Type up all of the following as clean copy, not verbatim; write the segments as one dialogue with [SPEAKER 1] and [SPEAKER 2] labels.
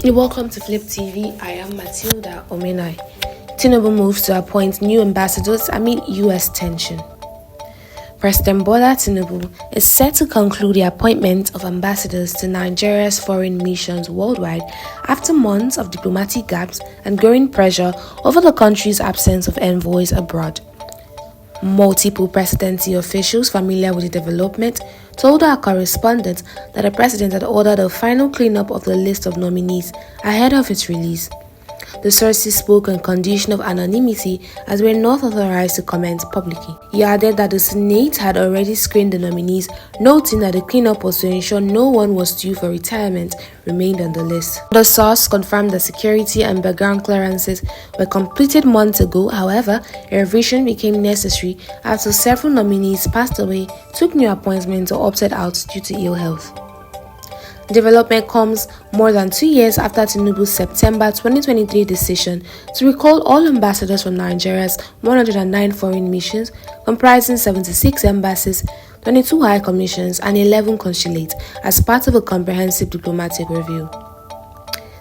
[SPEAKER 1] Welcome to Flip TV. I am Matilda Omenai. Tinubu moves to appoint new ambassadors amid U.S. tension. President Bola Tinubu is set to conclude the appointment of ambassadors to Nigeria's foreign missions worldwide after months of diplomatic gaps and growing pressure over the country's absence of envoys abroad. Multiple presidency officials familiar with the development told our correspondent that the president had ordered a final cleanup of the list of nominees ahead of its release. The sources spoke on condition of anonymity as were not authorized to comment publicly. He added that the Senate had already screened the nominees, noting that the cleanup was to ensure no one was due for retirement remained on the list. The source confirmed that security and background clearances were completed months ago. However, a revision became necessary after several nominees passed away, took new appointments, or opted out due to ill health. The development comes more than 2 years after Tinubu's September 2023 decision to recall all ambassadors from Nigeria's 109 foreign missions, comprising 76 embassies, 22 high commissions, and 11 consulates, as part of a comprehensive diplomatic review.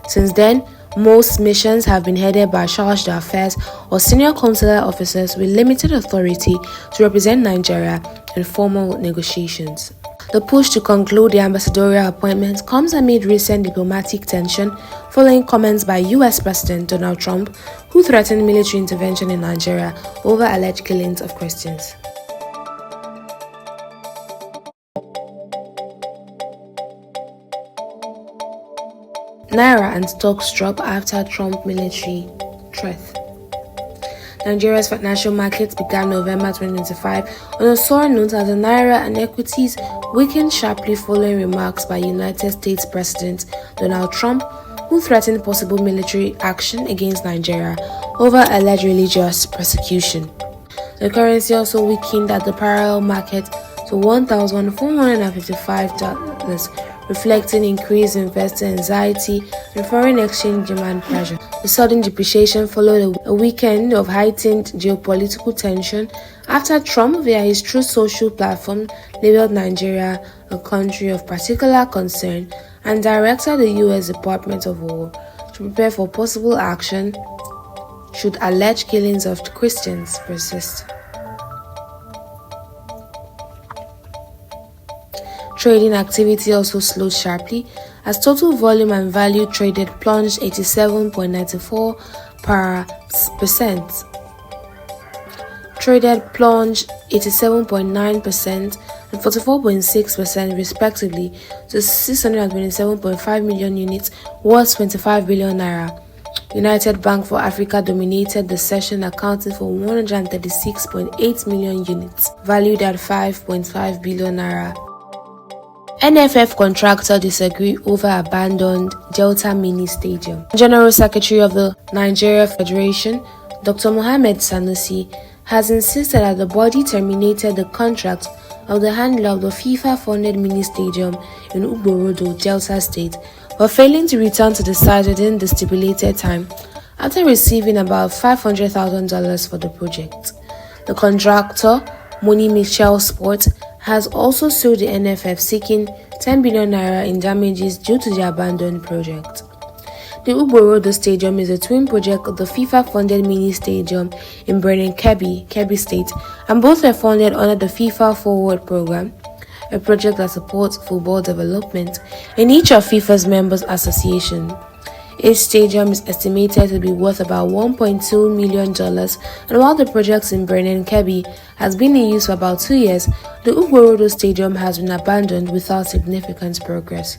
[SPEAKER 1] Since then, most missions have been headed by charge d'affaires or senior consular officers with limited authority to represent Nigeria in formal negotiations. The push to conclude the ambassadorial appointments comes amid recent diplomatic tension following comments by U.S. President Donald Trump, who threatened military intervention in Nigeria over alleged killings of Christians. Naira and stocks drop after Trump military threat. Nigeria's financial markets began November 2025 on a sore note as the Naira and equities weakened sharply following remarks by United States President Donald Trump, who threatened possible military action against Nigeria over alleged religious persecution. The currency also weakened at the parallel market to $1,455, reflecting increased investor anxiety and foreign exchange demand pressure. The sudden depreciation followed a weekend of heightened geopolitical tension after Trump, via his Truth Social platform, labeled Nigeria a country of particular concern and directed the U.S. Department of War to prepare for possible action should alleged killings of Christians persist. Trading activity also slowed sharply as total volume and value traded plunged 87.94%. Traded plunged 87.9% and 44.6% respectively to 627.5 million units worth 25 billion naira. United Bank for Africa dominated the session, accounting for 136.8 million units, valued at 5.5 billion naira. NFF contractor disagree over abandoned Delta Mini Stadium. General Secretary of the Nigeria Federation, Dr. Mohammed Sanusi, has insisted that the body terminated the contract of the handler of the FIFA-funded mini stadium in Ugborodo, Delta State, for failing to return to the site within the stipulated time after receiving about $500,000 for the project. The contractor, Money Michel Sport, has also sued the NFF, seeking 10 billion naira in damages due to the abandoned project. The Ugborodo Stadium is a twin project of the FIFA-funded mini stadium in Birnin Kebbi State, and both are funded under the FIFA Forward program, a project that supports football development in each of FIFA's members associations. Each stadium is estimated to be worth about $1.2 million, and while the project in Birnin Kebbi has been in use for about 2 years, the Ugborodo Stadium has been abandoned without significant progress.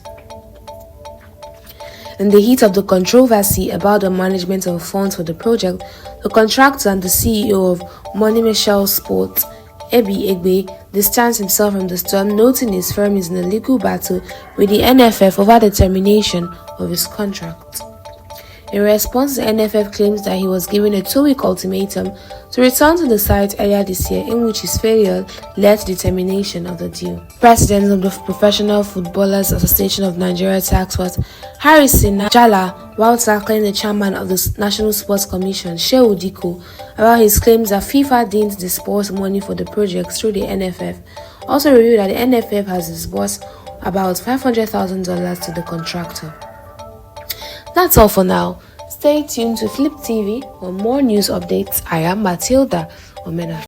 [SPEAKER 1] In the heat of the controversy about the management of funds for the project, the contractor and the CEO of Money Michel Sports, Ebi Egbe, distanced himself from the storm, noting his firm is in a legal battle with the NFF over the termination of his contract. In response, the NFF claims that he was given a 2-week ultimatum to return to the site earlier this year, in which his failure led to the termination of the deal. President of the Professional Footballers Association of Nigeria Task Force, Harrison Jala, while tackling the chairman of the National Sports Commission, Shehu Diko, about his claims that FIFA didn't disburse money for the project through the NFF, also revealed that the NFF has disbursed about $500,000 to the contractor. That's all for now. Stay tuned to Flip TV for more news updates. I am Matilda Omena.